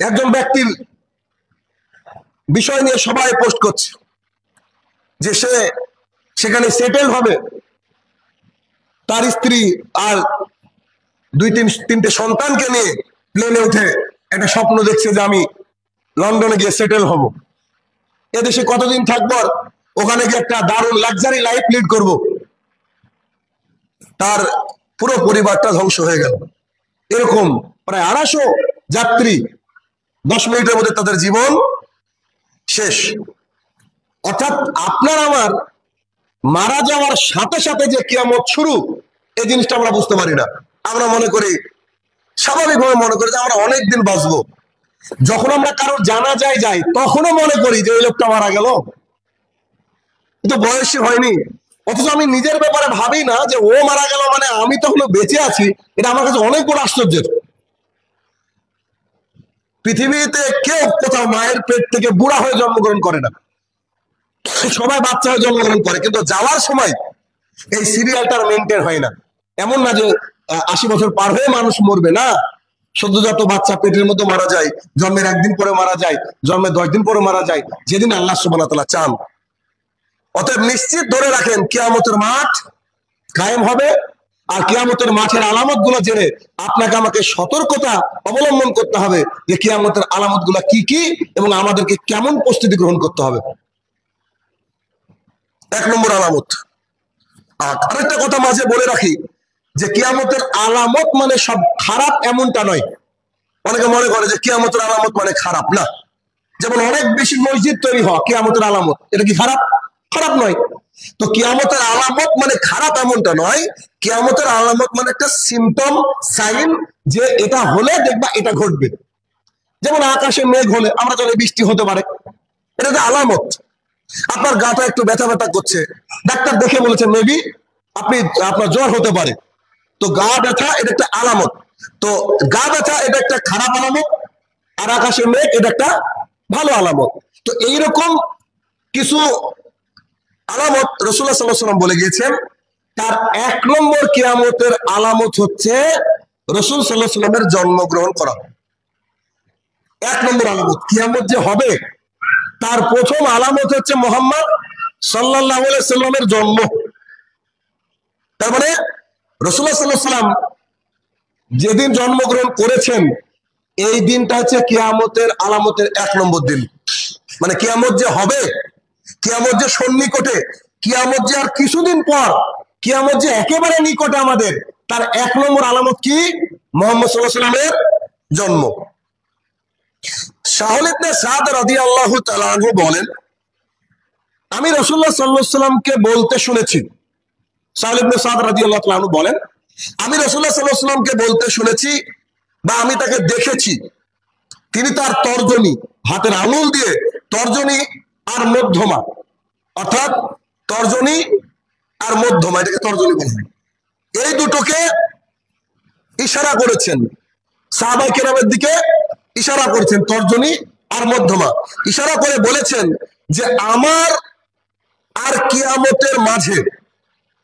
একজন ব্যক্তির বিষয় নিয়ে সবাই পোস্ট করছে যে সে সেখানে সেটেল হবে, তার স্ত্রী আর তিনটে সন্তানকে নিয়ে প্লেনে উঠে একটা স্বপ্ন দেখছে যে আমি লন্ডনে গিয়ে সেটেল হব, এদেশে কতদিন থাকবো, ওখানে গিয়ে একটা দারুণ লাক্সারি লাইফ লিড করব। তার পুরো পরিবারটা ধ্বংস হয়ে গেল। এরকম প্রায় 250 যাত্রী 10 মিনিটের মধ্যে তাদের জীবন শেষ। অর্থাৎ আপনার আমার মারা যাওয়ার সাথে সাথে যে কিয়ামত শুরু, এই জিনিসটা আমরা বুঝতে পারি না। আমরা মনে করি, স্বাভাবিকভাবে মনে করি যে আমরা অনেক দিন বাঁচবো। যখন আমরা কারোর জানাজায় যাই তখনও মনে করি যে ওই লোকটা মারা গেল, কিন্তু বয়সী হয়নি। অথচ আমি নিজের ব্যাপারে ভাবি না যে ও মারা গেল মানে আমি তখনও বেঁচে আছি। এটা আমার কাছে অনেক বড় আশ্চর্যের। পৃথিবীতে কেউ কোথাও মায়ের পেট থেকে বুড়া হয়ে জন্মগ্রহণ করে না, সবাই বাচ্চা হয়ে জন্মগ্রহণ করে, কিন্তু যাওয়ার সময় এই সিরিয়ালটার মেনটেন হয় না। এমন না যে 80 বছর পার হয়ে মানুষ মরবে, না, সদ্যজাত বাচ্চা পেটের মধ্যে মারা যায়, জন্মের 1 দিন পরে মারা যায়, জন্মের 10 দিন পরে মারা যায়, যেদিন আল্লাহ সুবহানাহু ওয়া তাআলা চান। অতএব নিশ্চিত ধরে রাখেন কিয়ামতের মাঠ কায়েম হবে। আর কিয়ামতের মাঠের আলামত গুলো জেনে আপনাকে আমাকে সতর্কতা অবলম্বন করতে হবে যে কিয়ামতের আলামত গুলা কি কি এবং আমাদেরকে কেমন প্রস্তুতি গ্রহণ করতে হবে। 1 নম্বর আলামত। আর আরেকটা কথা মাঝে বলে রাখি যে কিয়ামতের আলামত মানে সব খারাপ এমনটা নয়। অনেকে মনে করে যে কিয়ামতের আলামত মানে খারাপ। না, যেমন অনেক বেশি মসজিদ তৈরি হওয়া কিয়ামতের আলামত, এটা কি খারাপ? খারাপ নয়। তো কিয়ামতের আলামত মানে খারাপ এমনটা নয়। কিয়ামতের আলামত মানে একটা সিম্পটম, সাইন, যে এটা হলে দেখবা এটা ঘটবে। যেমন আকাশে মেঘ হলে আমরা জানি বৃষ্টি হতে পারে, এটা একটা আলামত। আপনার গাটা একটু ব্যথা ব্যথা করছে, ডাক্তার দেখে বলেছে মেবি আপনার জ্বর হতে পারে, তো গা ব্যথা এটা একটা আলামত। তো গা ব্যথা এটা একটা খারাপ আলামত, আর আকাশে মেঘ এটা একটা ভালো আলামত। তো এইরকম কিছু আলামত রাসূলুল্লাহ সাল্লাল্লাহু আলাইহি ওয়াসাল্লাম বলে গিয়েছেন। তার 1 নম্বর কিয়ামতের আলামত হচ্ছে রাসূল সাল্লাল্লাহু আলাইহি ওয়াসাল্লামের জন্মগ্রহণ করা। 1 নম্বর আলামত কিয়ামত যে হবে তার প্রথম আলামত হচ্ছে মুহাম্মদ সাল্লাল্লাহু আলাইহি ওয়াসাল্লামের জন্ম। তার মানে রাসূলুল্লাহ সাল্লাল্লাহু আলাইহি ওয়াসাল্লাম যেদিন জন্মগ্রহণ করেছেন এই দিনটা হচ্ছে কিয়ামতের আলামতের 1 নম্বর দিন। মানে কিয়ামত যে হবে, কিয়ামত যে সন্নিকটে, কিয়ামত যে আর কিছুদিন পর, কিয়ামত যে একেবারে নিকটে আমাদের, তার 1 নম্বর আলামত কি? মুহাম্মদ সাল্লাল্লাহু আলাইহি ওয়াসাল্লামের জন্ম। সাহল ইবনে সাদ রাদিয়াল্লাহু তাআলা আনহু বলেন, আমি রাসূলুল্লাহ সাল্লাল্লাহু আলাইহি ওয়াসাল্লামকে বলতে শুনেছি। সাহল ইবনে সাদ রাদিয়াল্লাহু তাআলা আনহু বলেন, আমি রাসূলুল্লাহ সাল্লাল্লাহু আলাইহি ওয়াসাল্লামকে বলতে শুনেছি বা আমি তাকে দেখেছি, তিনি তার তর্জনী, হাতের আঙুল দিয়ে তর্জনী আর মধ্যমা, অর্থাৎ তর্জনী আর মধ্যমা, এটাকে তর্জনী বলা হয়, এই দুটোকে ইশারা করেছেন, সাহাবায়ে কেরামের দিকে ইশারা করেছেন, তর্জনী আর মধ্যমা ইশারা করে বলেছেন যে আমার আর কিয়ামতের মাঝে,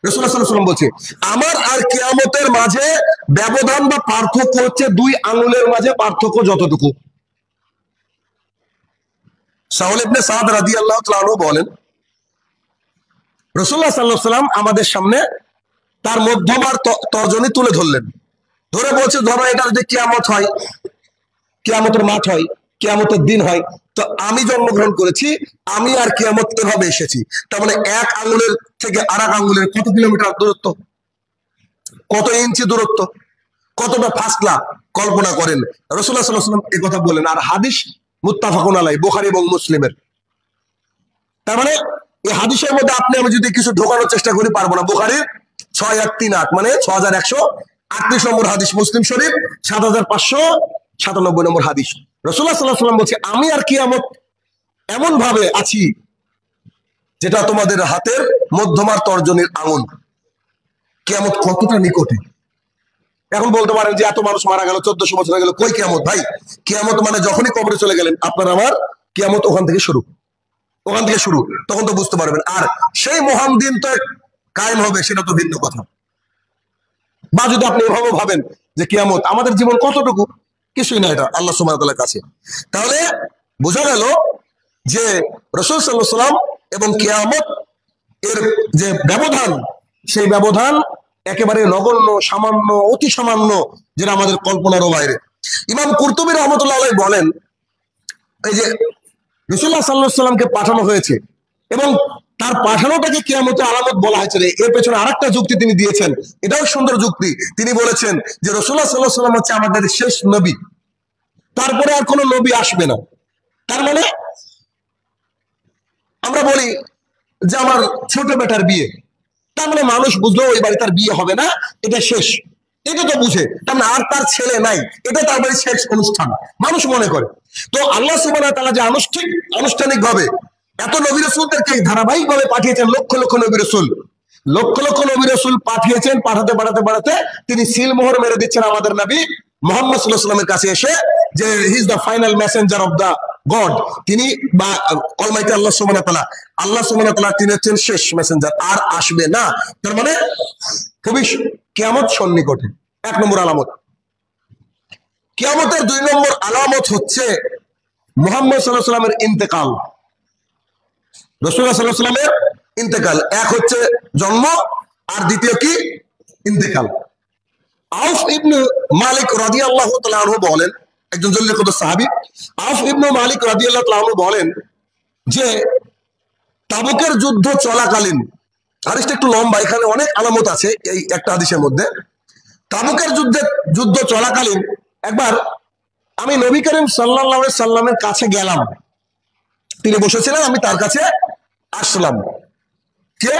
রাসূলুল্লাহ সাল্লাল্লাহু আলাইহি ওয়াসাল্লাম বলছে, আমার আর কিয়ামতের মাঝে ব্যবধান বা পার্থক্য হচ্ছে 2 আঙ্গুলের মাঝে পার্থক্য যতটুকু। সাহল ইবনে সাদ রাদিয়াল্লাহু তাআলা আনহু বলেন, রাসূলুল্লাহ সাল্লাল্লাহু আলাইহি ওয়াসাল্লাম আমাদের সামনে তার মধ্যমার তর্জনী তুলে ধরলেন, ধরে বলছে, ধরো এটা যদি কিয়ামত হয়, কিয়ামতের মাঠ হয়, কিয়ামতের দিন হয়, তো আমি জন্মগ্রহণ করেছি, আমি আর কিয়ামত এভাবে এসেছি। তার মানে 1 আঙ্গুলের থেকে আরেক আঙ্গুলের কত কিলোমিটার দূরত্ব, কত ইঞ্চি দূরত্ব, কতটা ফাসলা কল্পনা করেন। রাসূলুল্লাহ সাল্লাল্লাহু আলাইহি ওয়াসাল্লাম এই কথা বলেন, আর হাদিস মুত্তাফাকুন আলাইহি, বুখারী এবং মুসলিমের। তার মানে এই হাদিসের মধ্যে আপনি আমি যদি কিছু ঢোকানোর চেষ্টা করি পারবো না। বুখারীর 6138 মানে 6138 নম্বর হাদিস, মুসলিম শরীফ 7597 নম্বর হাদিস। রাসূলুল্লাহ সাল্লাল্লাহু আলাইহি ওয়াসাল্লাম বলছে, আমি আর কিয়ামত এমন ভাবে আছি যেটা তোমাদের হাতের মধ্যমার তর্জনীর আঙুল। কিয়ামত কতটা নিকটে। এখন বলতে পারেন যে এত মানুষ মারা গেল, 1400 বছর হয়ে গেল, কই কিয়ামত? ভাই, কিয়ামত মানে যখনই কবরে চলে গেলেন আপনার আমার, কিয়ামত ওখান থেকে শুরু, ওখান থেকে শুরু, তখন তো বুঝতে পারবেন। আর সেই মহান দিন তো কায়েম হবে, সেটা তো ভিন্ন কথা। বা যদি আপনি এভাবে ভাবেন যে কিয়ামত আমাদের জীবন কতটুকু, কিছুই না এটা আল্লাহ সুবহানাহু ওয়া তাআলার কাছে। তাহলে বোঝা গেল যে রাসূল সাল্লাল্লাহু আলাইহি ওয়াসাল্লাম এবং কিয়ামত এর যে ব্যবধান, সেই ব্যবধান একেবারে নগণ্য, সামান্য, অতি সামান্য, যেটা আমাদের কল্পনারও বাইরে। ইমাম কুরতুবী রাহমাতুল্লাহ আলাইহি বলেন, এই যে রাসূলুল্লাহ সাল্লাল্লাহু আলাইহি ওয়াসাল্লামকে পাঠানো হয়েছে এবং তার পাঠানোটাকে কিয়ামতের আলামত বলা হয়েছে, এর পেছনে আরেকটা যুক্তি তিনি দিয়েছেন, এটাও সুন্দর যুক্তি। তিনি বলেছেন যে রাসূলুল্লাহ সাল্লাল্লাহু আলাইহি ওয়াসাল্লাম হচ্ছে আমাদের শেষ নবী, তারপরে আর কোনো নবী আসবে না। তার মানে আমরা বলি যে আমার ছোট বেটার বিয়ে, তার মানে মানুষ বুঝলো ওই বাড়ি তার বিয়ে হবে না, এটা শেষ, এটা তো বুঝে, তার মানে আর তার ছেলে নাই, এটা তার বাড়ির শেষ অনুষ্ঠান মানুষ মনে করে। তো আল্লাহ সুবহানাহু ওয়া তাআলা যে আনুষ্ঠানিক ভাবে এত নবী রাসূলদেরকে ধারাবাহিক ভাবে পাঠিয়েছেন, লক্ষ লক্ষ নবী রাসূল, লক্ষ লক্ষ নবী রাসূল পাঠিয়েছেন, পাঠাতে পাঠাতে পাঠাতে তিনি সিলমোহর মেরে দিচ্ছেন আমাদের নবী মুহাম্মদ সাল্লাল্লাহু আলাইহি ওয়াসাল্লামের কাছে এসে, যে he is the final Messenger of the god, তিনি বা অলমাইটি আল্লাহ সুবহানাহু ওয়া তাআলা তিনি হচ্ছেন শেষ মেসেঞ্জার, আর আসবে না। তার মানে খুবই কিয়ামত সন্নিকটে। এক নম্বর আলামত। কিয়ামতের 2 নম্বর আলামত হচ্ছে মুহাম্মদ সাল্লাল্লাহু আলাইহি ওয়াসাল্লামের ইন্তেকাল, রাসূলুল্লাহ সাল্লাল্লাহু আলাইহি ওয়াসাল্লামের ইন্তেকাল। এক হচ্ছে জন্ম, আর দ্বিতীয় কি? ইন্তেকাল। আউফ ইবনে মালিক রাদিয়াল্লাহু তাআলা আনহু বলেন, একজন জলিল সাহাবী, আউফ ইবনে মালিক রাদিয়াল্লাহু তাআলা আনহু বলেন যে তাবুকের যুদ্ধ চলাকালীন, হাদিসটা একটু লম্বা, এখানে অনেক আলামত আছে এই একটা হাদিসের মধ্যে। তাবুকের যুদ্ধ চলাকালীন একবার আমি নবী করিম সাল্লাল্লাহু আলাইহি সাল্লামের কাছে গেলাম, তিনি বসেছিলেন, আমি তার কাছে আসলাম। কে?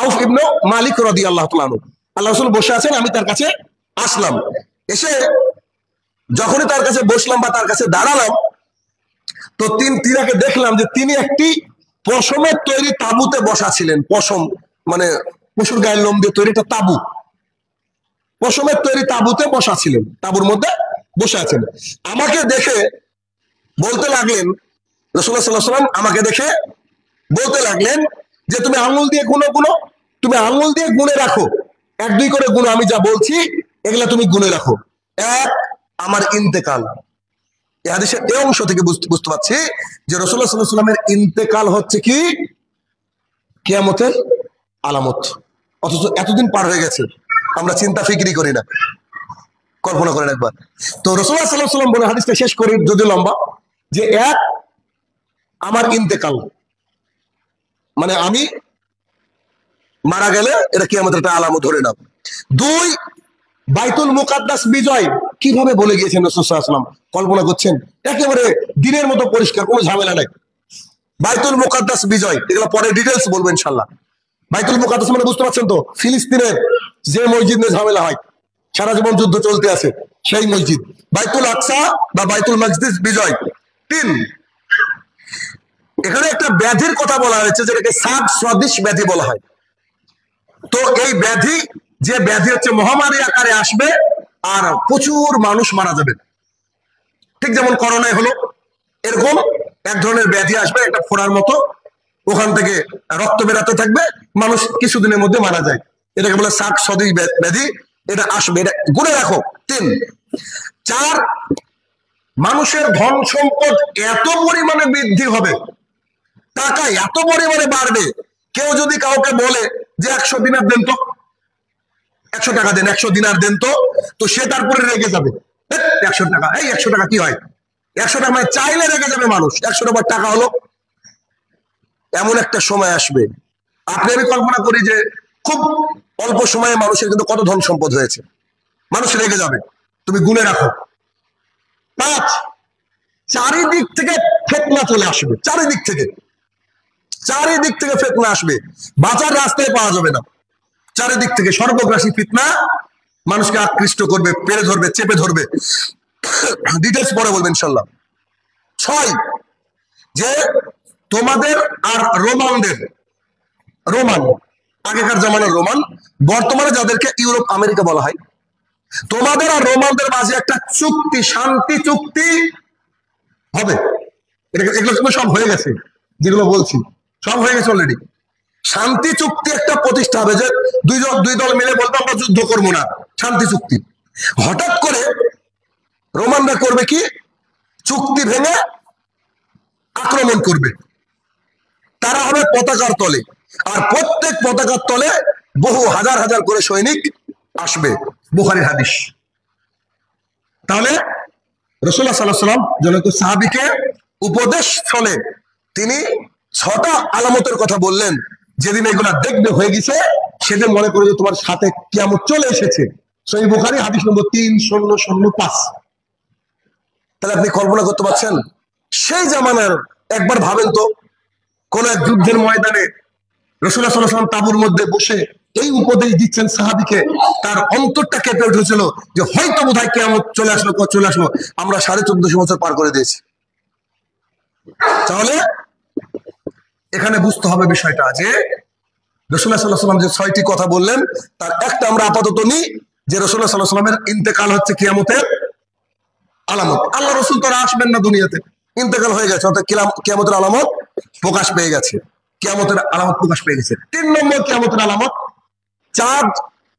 আউফ ইবনে মালিক রাদিয়াল্লাহু তাআলা আনহু, আল্লাহ রাসূল বসে আছেন, আমি তার কাছে আসলাম। এসে যখনই তার কাছে বসলাম বা তার কাছে দাঁড়ালাম, তো তিনাকে দেখলাম যে তিনি একটি পশমের তৈরি তাঁবুতে বসা ছিলেন। পশম মানে পশুর গায়ের লোম দিয়ে তৈরি একটা তাঁবু, পশমের তৈরি তাঁবুতে বসা ছিলেন, তাঁবুর মধ্যে বসে আছেন। আমাকে দেখে বলতে লাগলেন, রাসূলুল্লাহ সাল্লাল্লাহু আলাইহি ওয়াসাল্লাম আমাকে দেখে বলতে লাগলেন যে তুমি আঙ্গুল দিয়ে গুনো, তুমি আঙ্গুল দিয়ে গুনে রাখো, 1-2 করে গুনো, আমি যা বলছি এগুলা তুমি গুনে রাখো। এক, আমার ইন্তেকাল। এই হাদিসের এই অংশ থেকে বুঝতে পারছি যে রাসূলুল্লাহ সাল্লাল্লাহু আলাইহি ওয়াসাল্লামের ইন্তেকাল হচ্ছে কি? কিয়ামতের আলামত। অথচ এতদিন পার হয়ে গেছে, আমরা চিন্তা ফিকিরি করি না। কল্পনা করেন একবার। তো রাসূলুল্লাহ সাল্লাল্লাহু আলাইহি ওয়াসাল্লাম বলে, হাদিসটা শেষ করি যদি লম্বা, যে এক, আমার ইন্তেকাল, মানে আমি মারা গেলে এটা কিয়ামতের একটা আলামত ধরে নাও। 2, বাইতুল মুকাদ্দাস বিজয়। কিভাবে বলে গিয়েছেন রাসূল সাল্লাল্লাহু আলাইহি ওয়াসাল্লাম, কল্পনা করছেন? একেবারে দিনের মতো পরিষ্কার, কোনো ঝামেলা নাই। বাইতুল মুকাদ্দাস বিজয়, এগুলো পরে ডিটেইলস বলবো ইনশাআল্লাহ। বাইতুল মুকাদ্দাস মানে বুঝতে পারছেন তো, ফিলিস্তিনের যে মসজিদ নিয়ে ঝামেলা হয়, সারা জীবন যুদ্ধ চলতে আছে, সেই মসজিদ। বাইতুল আকসা বা বাইতুল মাকদিস বিজয়। 3, এখানে একটা ব্যাধির কথা বলা হয়েছে, যেটাকে সাদ সদিশ ব্যাধি বলা হয়। তো এই ব্যাধি, যে ব্যাধি হচ্ছে মহামারী আকারে আসবে আর প্রচুর মানুষ মারা যাবে, ঠিক যেমন করোনায় হলো, এরকম এক ধরনের ব্যাধি আসবে, একটা ফোড়ার মতো, ওখান থেকে রক্ত বেরাতে থাকবে, মানুষ কিছুদিনের মধ্যে মারা যায়। এটাকে বলে সাদ সদিশ ব্যাধি, এটা আসবে, এটা গুনে রাখো। 3, 4, মানুষের ধন সম্পদ এত পরিমাণে বৃদ্ধি হবে, টাকা এত পরিমাণে বাড়বে, কেউ যদি কাউকে বলে যে 100 দিনার দেন তো, 100 টাকা দেন, 100 দিনার দেন তো সে তারপরে রেগে যাবে। 100 টাকা, এই 100 টাকা কি হয়? 100 টাকা মানে চাইলে রেগে যাবে মানুষ, 100 টাকা হলো। এমন একটা সময় আসবে, আপনি আমি কল্পনা করি যে খুব অল্প সময়ে মানুষের কিন্তু কত ধন সম্পদ হয়েছে, মানুষ রেগে যাবে, তুমি গুনে রাখো। 5, চারিদিক থেকে ফিতনা চলে আসবে, চারিদিক থেকে ফিতনা আসবে, বাঁচার রাস্তায় পাওয়া যাবে না। চারিদিক থেকে সর্বগ্রাসী ফিতনা মানুষকে আকৃষ্ট করবে, পেরে ধরবে, চেপে ধরবে। ডিটেলস পরে বলবেন ইনশাআল্লাহ। 6, যে তোমাদের আর রোমান, আগেকার জামানার রোমান, বর্তমানে যাদেরকে ইউরোপ আমেরিকা বলা হয়, তোমাদের আর রোমানদের মাঝে একটা চুক্তি, শান্তি চুক্তি হবে। এগুলো সব হয়ে গেছে, যেগুলো বলছি সব হয়ে গেছে অলরেডি। শান্তি চুক্তি একটা প্রতিষ্ঠা হবে, যে দুই দল মিলে বলবে আমরা যুদ্ধ করবো না, শান্তি চুক্তি। হঠাৎ করে রোমানরা করবে কি, চুক্তি ভেঙে আক্রমণ করবে। তারা হবে পতাকার তলে, আর প্রত্যেক পতাকার তলে বহু হাজার হাজার করে সৈনিক আসবে। বুখারীর হাদিস। তাহলে রাসূলুল্লাহ সাল্লাল্লাহু আলাইহি ওয়াসাল্লাম জনক সাহাবীকে উপদেশ ছলে তিনি 6টা আলামতের কথা বললেন, যেদিন এগুলা দেখবে হয়ে গেছে সেদিন মনে করে যে তোমার সাথে কিয়ামত চলে এসেছে। সহিহ বুখারী হাদিস নম্বর 3005। তাহলে আপনি কল্পনা করতে পারছেন সেই জামানার, একবার ভাবেন তো কোন এক যুদ্ধের ময়দানে রাসূলুল্লাহ সাল্লাল্লাহু আলাইহি ওয়াসাল্লাম তাঁবুর মধ্যে বসে এই উপদেশ দিচ্ছেন সাহাবীকে, তার অন্তরটা কেঁপে উঠেছিল যে হয়তো বোধহয় কিয়ামত চলে আসলো, আমরা 1450 বছর পার করে দিয়েছি। তাহলে এখানে বুঝতে হবে বিষয়টা যে রাসূলুল্লাহ সাল্লাল্লাহু আলাইহি ওয়াসাল্লাম যে 6টি কথা বললেন তার একটা আমরা আপাতত নিই, যে রাসূলুল্লাহ সাল্লাল্লাহু আলাইহি ওয়াসাল্লামের ইন্তেকাল হচ্ছে কিয়ামতের আলামত। আল্লাহ রাসূল তো আর আসবেন না দুনিয়াতে, ইন্তেকাল হয়ে গেছে, অর্থাৎ কিয়ামতের আলামত প্রকাশ পেয়ে গেছে। কিয়ামতের আলামত প্রকাশ পেয়ে গেছে। 3 নম্বর কিয়ামতের আলামত, চাঁদ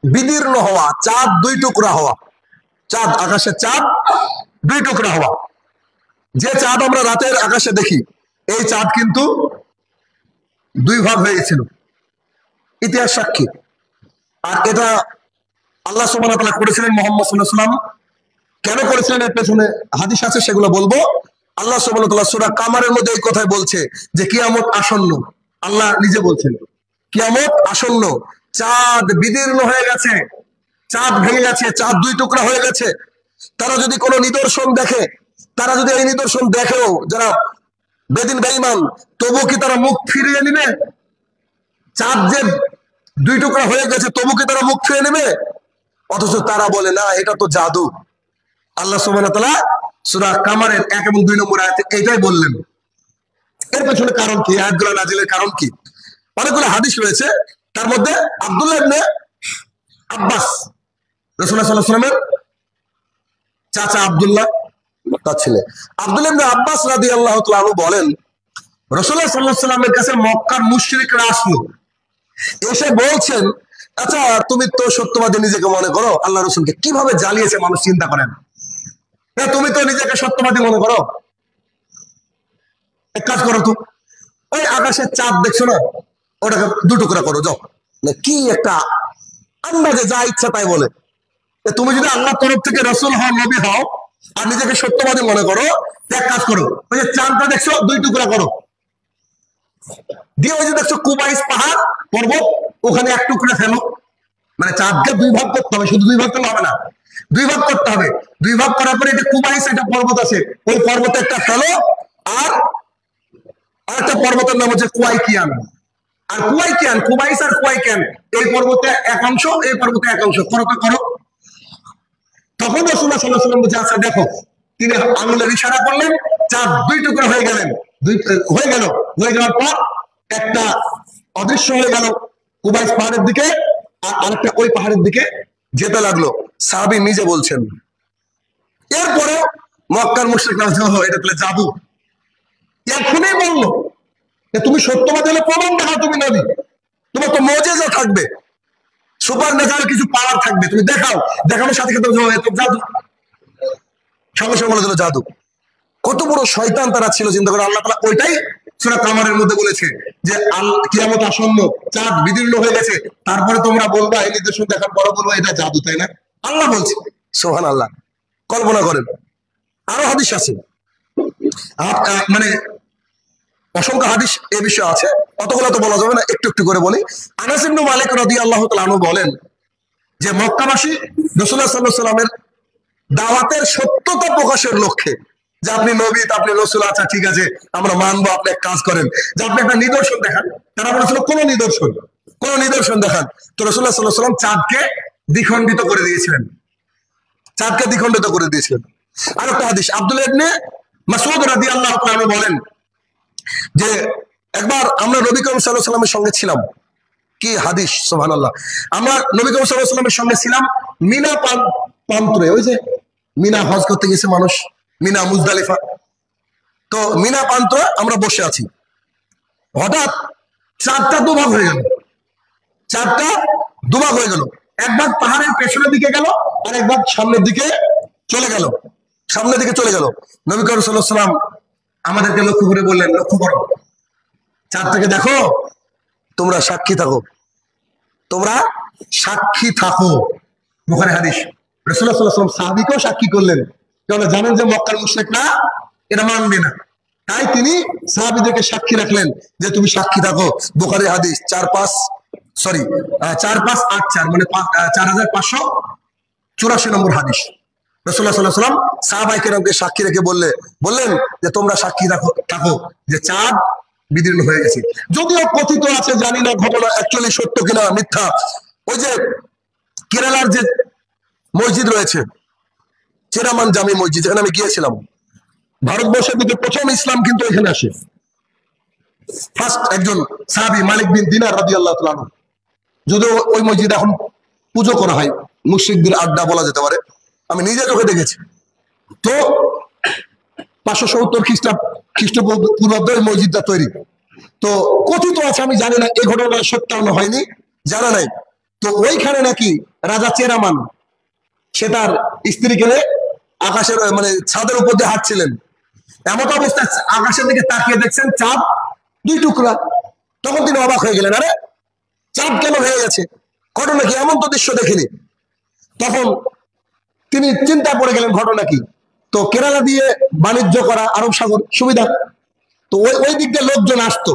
বিদীর্ণ হওয়া, চাঁদ 2 টুকরা হওয়া। চাঁদ, আকাশের চাঁদ 2 টুকরা হওয়া। যে চাঁদ আমরা রাতের আকাশে দেখি, এই চাঁদ কিন্তু 2 ভাগ হয়ে গেছিল, ইতিহাস সাক্ষী। আর এটা আল্লাহ সুবহানাহু ওয়া তাআলা করেছিলেন মুহাম্মদ সাল্লাল্লাহু আলাইহি ওয়াসাল্লাম। কেন করেছিলেন এর পেছনে হাদিস আছে, সেগুলো বলবো। আল্লাহ সুবহানাহু ওয়া তাআলা সূরা কামারের মধ্যে এই কথাই বলছে যে কিয়ামত আসন্ন। আল্লাহ নিজে বলছেন কিয়ামত আসন্ন, চাঁদ বিদীর্ণ হয়ে গেছে, চাঁদ ভেঙে গেছে, চাঁদ 2 টুকরা হয়ে গেছে। তারা যদি কোনো নিদর্শন দেখে, তারা যদি এই নিদর্শন দেখেও যারা বেদিন বেঈমান, তবু কি তারা মুখ ফিরিয়ে নেবে? চাঁদ যে 2 টুকরা হয়ে গেছে তবু কি তারা মুখ ফিরিয়ে নেবে? অথচ তারা বলে না, এটা তো জাদু। আল্লাহ সুবহানাহু ওয়া তাআলা সূরা কামারের 1 এবং 2 নম্বর আয়াতে এইটাই বললেন। এর পেছনে কারণ কি, আয়াতগুলো নাজিলের কারণ কি? অনেকগুলো হাদিস রয়েছে, তার মধ্যে আব্দুল্লাহ ইবনে আব্বাস, রাসূলুল্লাহ সাল্লাল্লাহু আলাইহি ওয়াসাল্লামের চাচা আব্দুল্লাহ, তার ছেলে আব্দুল্লাহ ইবনে আব্বাস রাদিয়াল্লাহু তাআলা আনহু বলেন, রাসূলুল্লাহ সাল্লাল্লাহু আলাইহি ওয়াসাল্লামের কাছে মক্কার মুশরিকরা আসলো, এসে বলছেন, আচ্ছা তুমি তো সত্যবাদী নিজেকে মনে করো, আল্লাহ রাসূলকে কিভাবে জ্বালিয়েছে মানুষ চিন্তা করেন। তুমি তো নিজেকে সত্যবাদী মনে করো, এক কাজ করো তো, ওই আকাশের চাঁদ দেখছো না, ওটাকে 2 টুকরা করো যাও। কি একটা আন্দাজে যা ইচ্ছা তাই বলে। তুমি যদি আল্লাহর তরফ থেকে রাসূল হও, নবী হও, আর নিজেকে সত্যবাদী মনে করো, এক কাজ করো, ওই যে চাঁদটা দেখছো 2 টুকরা করো, দিয়ে ওই যে দেখছো কুবাইস পাহাড় পর্বত, ওখানে 1 টুকরা ফেলো। মানে চাঁদকে 2 ভাগ করতে হবে, শুধু 2 ভাগ করলে হবে না, 2 ভাগ করতে হবে। 2 ভাগ করার পরে এটা কুবাইস, একটা পর্বত আছে, ওই পর্বতে একটা ফেলো, আর আরেকটা পর্বতের নাম হচ্ছে কুয়াইকিয়ান। আর কুয়াইকিয়ান, কুবাইস আর কুয়াইকিয়ান, এই পর্বতে 1 অংশ, এই পর্বতে 1 অংশ, করো তো করো। তখন রাসূলুল্লাহ সাল্লাল্লাহু আলাইহি ওয়াসাল্লাম বলছে, আচ্ছা দেখো। তিনি আঙুলের ইশারা করলেন, চাঁদ 2 টুকরা হয়ে গেলেন, হয়ে যাওয়ার পর একটা অদৃশ্য হয়ে গেল কুবাইস পাহাড়ের দিকে, আর আরেকটা ওই পাহাড়ের দিকে যেতে লাগলো। সাহাবী নিজে বলছেন। এরপরে মক্কার মুশরিকরা এটা তাহলে জাদু। এখনই বললো তুমি সত্যবাদী হলে প্রমাণ দেখাও, তুমি নবী, তোমার তো মুজিজা থাকবে, সুপার ন্যাচারাল কিছু পাওয়ার থাকবে, তুমি দেখাও। দেখানোর সাথে সাথে জাদু, সঙ্গে সঙ্গে বলে দিল জাদু। কত বড় শয়তান তারা ছিল চিন্তা করে। আল্লাহ তাআলা ওইটাই সূরা কামারের মধ্যে বলেছে যে কিয়ামত আসন্ন, চাঁদ বিদীর্ণ হয়ে গেছে, তারপরে তোমরা বলবা এই নিদর্শন দেখার পরে বলবা এটা জাদু, তাই না? আল্লাহ বলছে, সুবহানাল্লাহ। কল্পনা করেন। আরো হাদিস আছে, মানে অসংখ্য হাদিস এ বিষয়ে আছে, অতগুলো তো বলা যাবে না, একটু একটু করে বলি। আনাস ইবনে মালিক রাদিয়াল্লাহু তাআলা আনহু বলেন যে মক্কাবাসী রাসূলুল্লাহ সাল্লাল্লাহু আলাইহি ওয়াসাল্লামের দাওয়াতের সত্যতা প্রকাশের লক্ষ্যে, যে আপনি নবী, আপনি রাসূল, আচ্ছা ঠিক আছে আমরা মানবো, আপনি এক কাজ করেন যে আপনি একটা নিদর্শন দেখান। তারা বলেছিল কোন নিদর্শন দেখান। তো রাসূলুল্লাহ সাল্লাল্লাহু আলাইহি ওয়াসাল্লাম চাঁদকে দ্বিখণ্ডিত করে দিয়েছিলেন, আরেকটা হাদিস আব্দুল্লাহ ইবনে মাসউদ রাদিয়াল্লাহু তাআলা আনহু বলেন যে একবার আমরা নবী করিম সাল্লাল্লাহু আলাইহি ওয়াসাল্লামের সঙ্গে ছিলাম। কি হাদিস, সুবহানাল্লাহ। আমরা নবী করিম সাল্লাল্লাহু আলাইহি ওয়াসাল্লামের সঙ্গে ছিলাম মিনা প্রান্তরে, ওই যে মিনা হজ করতে গেছে মানুষ, মিনা মুজদালিফা, তো মিনা প্রান্তরে আমরা বসে আছি। হঠাৎ চাঁদটা দুভাগ হয়ে গেল, এক ভাগ পাহাড়ের পেছনের দিকে গেল, আর এক ভাগ সামনের দিকে চলে গেল। সামনে দিকে চলে গেল। নবী করিম সাল্লাল্লাহু আলাইহি ওয়াসাল্লাম আমাদেরকে লক্ষ্য করে বললেন, লক্ষ্য করো, চাঁদটাকে দেখো, তোমরা সাক্ষী থাকো, তোমরা সাক্ষী থাকো। বুখারী হাদিস। রাসূলুল্লাহ সাল্লাল্লাহু আলাইহি ওয়াসাল্লাম সাহাবীকেও সাক্ষী করলেন, কারণ জানেন যে মক্কার মুশরিকরা এটা মানবে না, তাই তিনি সাহাবীদেরকে সাক্ষী রাখলেন যে তুমি সাক্ষী থাকো। বুখারী হাদিস 4584 মানে 4584 নম্বর হাদিস। রাসূলুল্লাহ সাল্লাল্লাহু আলাইহি ওয়াসাল্লাম সাহাবায়ে কেরামকে সাক্ষী রেখে বললেন যে তোমরা সাক্ষী থাকো যে চাঁদ বিদীর্ণ হয়ে গেছে। যদিও কথিত আছে, জানি না ঘটনা অ্যাকচুয়ালি সত্য কিনা মিথ্যা। ওই যে কেরালার যে মসজিদ রয়েছে, চেরামান জামি মসজিদ, যেখানে আমি গিয়েছিলাম, ভারতবর্ষের দিকে প্রথম ইসলাম কিন্তু এখানে আসে। ফার্স্ট একজন সাহাবী মালিক বিন দিনার রাদিয়াল্লাহু তাআলা আনহু। যদিও ওই মসজিদে এখন পুজো করা হয়, মুশরিকদের আড্ডা বলা যেতে পারে, আমি নিজে চোখে দেখেছি। তো 570 খ্রিস্টপূর্বাব্দে ওই মসজিদটা তৈরি। তো কথিত আছে, আমি জানি না এই ঘটনা সত্যায়ন হয়নি, জানা নাই। তো ওইখানে নাকি রাজা চেরামান সে তার স্ত্রীকে আকাশের মানে ছাদের উপর দিয়ে হাঁটছিলেন, এমন অবস্থা আকাশের দিকে তাকিয়ে দেখছেন চাঁদ 2 টুকরা। তখন তিনি অবাক হয়ে গেলেন, আরে চাঁদ কেন হয়ে গেছে, ঘটনা কি, এমন তো দৃশ্য দেখিনি। তখন তিনি চিন্তা পড়ে গেলেন ঘটনা কি। তো কেরালা দিয়ে বাণিজ্য করা, আরব সাগর সুবিধা, তো ওই দিক দিয়ে লোকজন আসতো।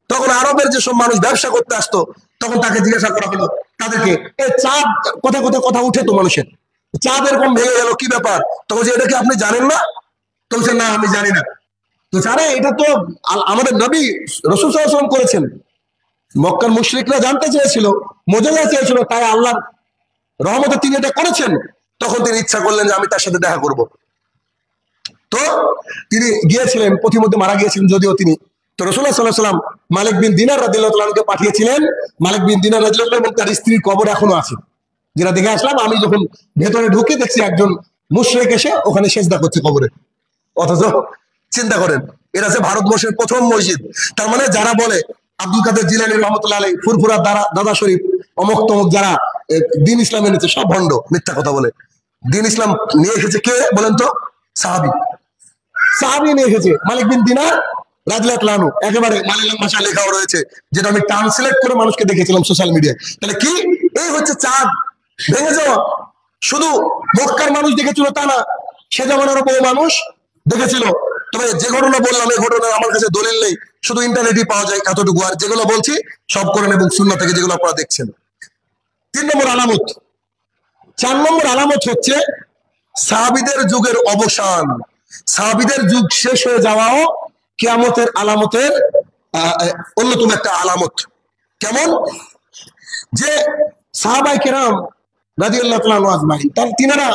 তখন আরবের যেসব মানুষ ব্যবসা করতে আসতো, তখন তাকে জিজ্ঞাসা করা হলো তাদেরকে, এই চাঁদ কথা উঠে তো মানুষের, চাঁদ এরকম ভেঙে গেল, কি ব্যাপার? তখন যে এটা কি আপনি জানেন না? তো বলছেন না, আমি জানি না। তো জানে এটা তো আমাদের নবী রাসূল সাল্লাল্লাহু আলাইহি ওয়াসাল্লাম করেছেন। মক্কার মুশরিকরা জানতে চেয়েছিল, মুজাহিদা চেয়েছিল, তাই আল্লাহর রহমতে তিনি এটা করেছেন। তখন তিনি ইচ্ছা করলেন যে আমি তার সাথে দেখা করব। তো তিনি গিয়েছিলেন, পথিমধ্যে মারা গিয়েছিলেন যদিও তিনি। তো রাসূলুল্লাহ সাল্লাল্লাহু আলাইহি ওয়াসাল্লাম মালিক বিন দিনার রাদিয়াল্লাহু তাআলা আনহুকে পাঠিয়েছিলেন। মালিক বিন দিনার রাদিয়াল্লাহু তাআলা এবং তার স্ত্রীর কবর এখনো আছে, যেটা দেখে আসলাম। আমি যখন ভেতরে ঢুকে দেখছি একজন মুশরিক এসে ওখানে সেজদা করছে কবরে। অথচ চিন্তা করেন, এটা হচ্ছে ভারতবর্ষের প্রথম মসজিদ। তার মানে যারা বলে আব্দুল কাদের জিলানী রহমতুল্লাহ আলাইহি, ফুরফুরা দাদা শরীফ, অমুক তমুক, যারা দিন ইসলাম এনেছে, সব ভণ্ড, মিথ্যা কথা বলে। দিন ইসলাম নিয়ে এসেছে কে বলেন তো? সাহাবী নিয়ে এসেছে, মালিক বিন দিনার রাদিয়াল্লাহু তাআলা আনহু। একেবারে মালয়ালম ভাষায় লেখাও রয়েছে, যেটা আমি ট্রান্সলেট করে মানুষকে দেখেছিলাম সোশ্যাল মিডিয়ায়। তাহলে কি এই হচ্ছে চাঁদ ভেঙে যাওয়া? শুধু মক্কার মানুষ দেখেছিল তা না, সে জামানারও বহু মানুষ দেখেছিল। তবে যে ঘটনা বললাম, এই ঘটনা আমার কাছে দলিল নেই, শুধু ইন্টারনেটে পাওয়া যায় এতটুকু। আর যেগুলো বলছি সব কোরআন এবং সুন্নাহ থেকে, যেগুলো আপনারা দেখছেন। 3 নম্বর আলামত। 4 নম্বর আলামত হচ্ছে সাহাবীদের যুগের অবসান, সাহাবীদের যুগ শেষ হয়ে যাওয়াও কিয়ামতের আলামতের অন্যতম একটা আলামত। কেমন? যে সাহাবায়ে কেরাম রাদিয়াল্লাহু তাআলা আনহু আজমাইন, তিনারা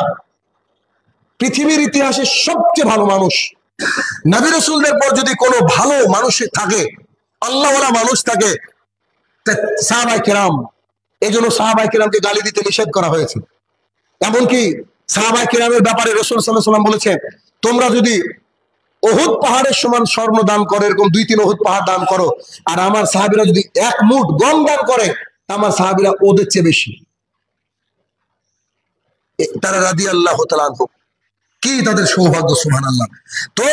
পৃথিবীর ইতিহাসে সবচেয়ে ভালো মানুষ। নবী রাসূলদের পর যদি কোনো ভালো মানুষ থাকে, আল্লাহওয়ালা মানুষ থাকে, সাহাবায়ে কেরাম। এই জন্য সাহাবায়ে কেরামকে গালি দিতে নিষেধ করা হয়েছে। এমনকি সাহাবায়ে কেরামের ব্যাপারে রাসূল সাল্লাল্লাহু আলাইহি ওয়াসাল্লাম বলেছেন, তোমরা যদি উহুদ পাহাড়ের সমান স্বর্ণ দান করো, এরকম 2-3 উহুদ পাহাড় দান করো, আর আমার সাহাবীরা যদি 1 মুঠ গম দান করে, আমার সাহাবীরা ওদের চেয়ে বেশি। তারা রাদিয়াল্লাহু তাআলা আনহু, কি তাদের সৌভাগ্য, সুবহানাল্লাহ। তো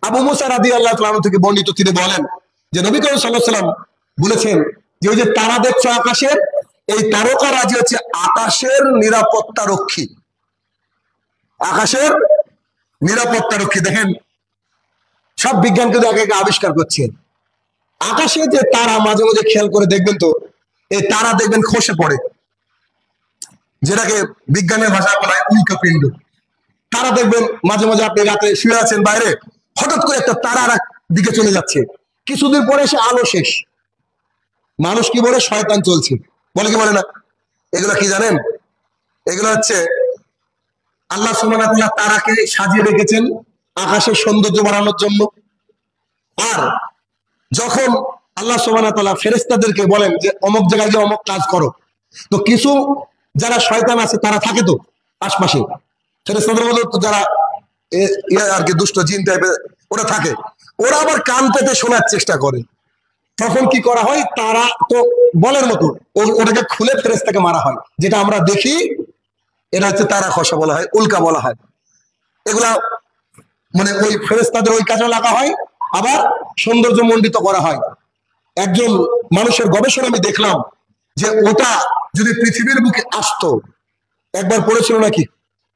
আবু মুসা রাদিয়াল্লাহু তাআলা থেকে বর্ণিত, তিনি বলেন যে নবী করিম সাল্লাল্লাহু আলাইহি ওয়াসাল্লাম বলেছেন যে ওই যে তারা দেখছো আকাশের, এই তারকা রাজি হচ্ছে আকাশের নিরাপত্তা রক্ষী। আকাশের নিরাপত্তা রক্ষী। দেখেন, সব বিজ্ঞান কিন্তু একে একে আবিষ্কার করছে। আকাশে যে তারা, মাঝে মাঝে খেয়াল করে দেখবেন তো, এই তারা দেখবেন খসে পড়ে, যেটাকে বিজ্ঞানের ভাষায় বলা হয় উল্কাপিণ্ড। তারা দেখবেন মাঝে মাঝে, আপনি রাতে শুয়ে আছেন বাইরে, হঠাৎ করে একটা তারা আর দিকে চলে যাচ্ছে, কিছুদিন পরে সে আলো শেষ। মানুষ কি বলে? শয়তান চলছে বলে, কি বলে না? এগুলো কি জানেন? এগুলো হচ্ছে আল্লাহ সুবহানাহু ওয়া তাআলা তারাকে সাজিয়ে রেখেছেন আকাশের সৌন্দর্য বাড়ানোর জন্য। আর যখন আল্লাহ সুবহানাহু ওয়া তাআলা ফেরেশতাদেরকে বলেন যে অমুক জায়গায় যে অমুক কাজ করো, তো কিছু যারা শয়তান আছে তারা থাকে তো আশপাশে, ফেরেশতাদের মধ্যে যারা আর কি দুষ্ট জিন টাইপের ওরা থাকে, ওরা আবার কান পেতে শোনার চেষ্টা করে। তখন কি করা হয়? তারা তো বলের মতো, ওটাকে খুলে ফেরেশতাকে মারা হয়, যেটা আমরা দেখি। এটা হচ্ছে তারা খসা বলা হয়, উল্কা বলা হয়। এগুলা মানে ওই ফেরেশতাদের ওই কাজে লাগা হয়, আবার সৌন্দর্য মণ্ডিত করা হয়। একজন মানুষের গবেষণা আমি দেখলাম যে ওটা যদি পৃথিবীর বুকে আসতো, একবার পড়েছিল নাকি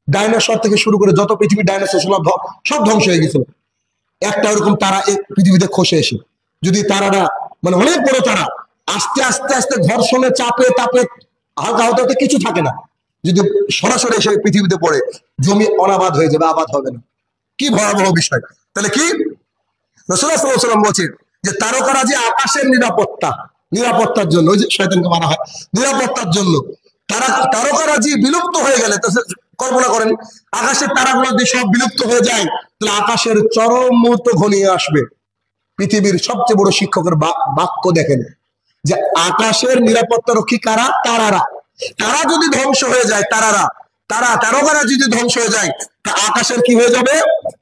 ডাইনোসর থেকে শুরু করে যত পৃথিবীর ডাইনোসর সব ধ্বংস হয়ে গেছিল, একটা ওরকম তারা এই পৃথিবীতে খসে এসে যদি তারাটা মানে অনেক বড় তারা আস্তে আস্তে আস্তে ঘর্ষণে চাপে তাপে হালকা হতে হতে কিছু থাকে না, যদি সরাসরি এসে পৃথিবীতে পড়ে জমি অনাবাদ হয়ে যাবে, আবাদ হবে না। কি ভয়াবহ বিষয়। তাহলে কি রাসূলুল্লাহ সাল্লাল্লাহু আলাইহি ওয়াসাল্লাম বলছেন যে তারকারা যে আকাশের নিরাপত্তার জন্য, ওই যে শয়তানকে মারা হয় নিরাপত্তার জন্য, তারকারা যে বিলুপ্ত হয়ে গেলে, কল্পনা করেন আকাশের তারাগুলো যদি সব বিলুপ্ত হয়ে যায় তাহলে আকাশের চরম মুহূর্ত ঘনিয়ে আসবে। পৃথিবীর সবচেয়ে বড় শিক্ষকের বাক্য দেখেন যে আকাশের নিরাপত্তা রক্ষী কারা? তারারা। তারা যদি ধ্বংস হয়ে যায়, তারকারা যদি ধ্বংস হয়ে যায়, তা আকাশের কি হয়ে যাবে?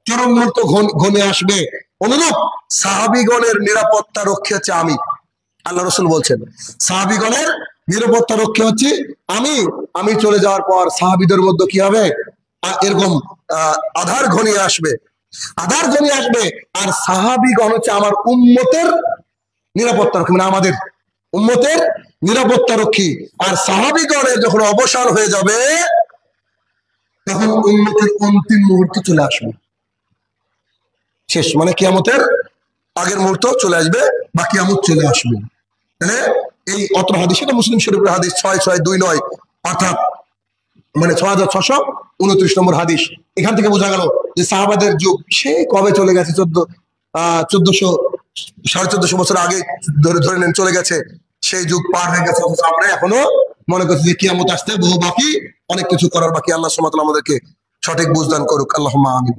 চরম মুহূর্ত ঘনিয়ে আসবে। অনুরূপ সাহাবীগণের নিরাপত্তা রক্ষী হচ্ছে আমি। আল্লাহ রাসূল বলছেন সাহাবীগণের নিরাপত্তা রক্ষী হচ্ছে আমি চলে যাওয়ার পর সাহাবীদের মধ্যে কি হবে? এরকম আধার ঘনিয়ে আসবে, আর সাহাবীগণ হচ্ছে আমার উম্মতের নিরাপত্তা রক্ষী, মানে আমাদের উম্মতের নিরাপত্তা রক্ষী। আর সাহাবীগণের যখন অবসান হয়ে যাবে তখন উম্মতের অন্তিম মুহূর্ত চলে আসবে, শেষ, মানে কিয়ামতের আগের মুহূর্ত চলে আসবে বা কিয়ামত চলে আসবে। তাহলে এই অত্র হাদিস, এটা মুসলিম শরীফের হাদিস 6629, অর্থাৎ মানে 6629 নম্বর হাদিস। এখান থেকে বোঝা গেল যে সাহাবাদের যুগ সে কবে চলে গেছে, 1400 বছর আগে ধরে নেন চলে গেছে, সেই যুগ পার হয়ে গেছে। আমরা এখনো মনে করছি যে কিয়ামত আসতে বহু বাকি, অনেক কিছু করার বাকি। আল্লাহ সুবহানাহু ওয়া তাআলা আমাদেরকে সঠিক বুঝদান করুক, আল্লাহুম্মা আমিন।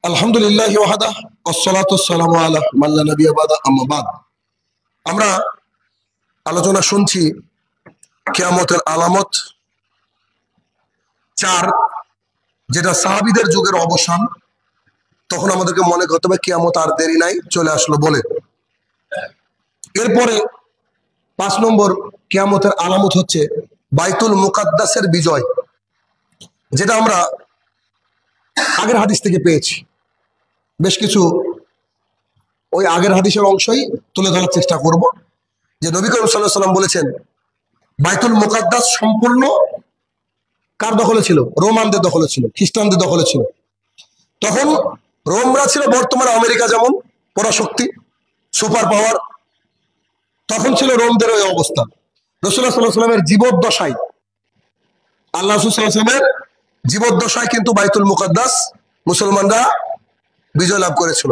আলহামদুলিল্লাহি ওয়াহদা ওয়াসসালাতু ওয়াসসালামু আলা মান লা নাবিয়্যা বাদা, আম্মা বাদ। আমরা আলোচনা শুনছি কিয়ামতের আলামত 4, যেটা সাহাবীদের যুগের অবসান। তখন আমাদেরকে মনে করতে হবে কিয়ামত আর দেরি নাই, চলে আসলো বলে। এরপরে 5 নম্বর কিয়ামতের আলামত হচ্ছে বাইতুল মুকাদ্দাসের বিজয়, যেটা আমরা আগের হাদিস থেকে পেয়েছি। বেশ কিছু ওই আগের হাদিসের অংশই তুলে ধরার চেষ্টা করব। যে নবী করিম সাল্লাল্লাহু আলাইহি ওয়াসাল্লাম বলেছেন বাইতুল মুকাদ্দাস সম্পূর্ণ কার দখলে ছিল? রোমানদের দখলে ছিল, খ্রিস্টানদের দখলে ছিল। তখন রোমরা ছিল বর্তমান আমেরিকা যেমন পরাশক্তি, সুপার পাওয়ার, তখন ছিল রোমদের ওই অবস্থা। রাসূলুল্লাহ সাল্লাল্লাহু আলাইহি ওয়াসাল্লামের জীবদ্দশায়, আল্লাহ রাসূল সাল্লাল্লাহু আলাইহি ওয়াসাল্লামের জীবদ্দশায় কিন্তু বাইতুল মুকাদ্দাস মুসলমানরা বিজয় লাভ করেছিল।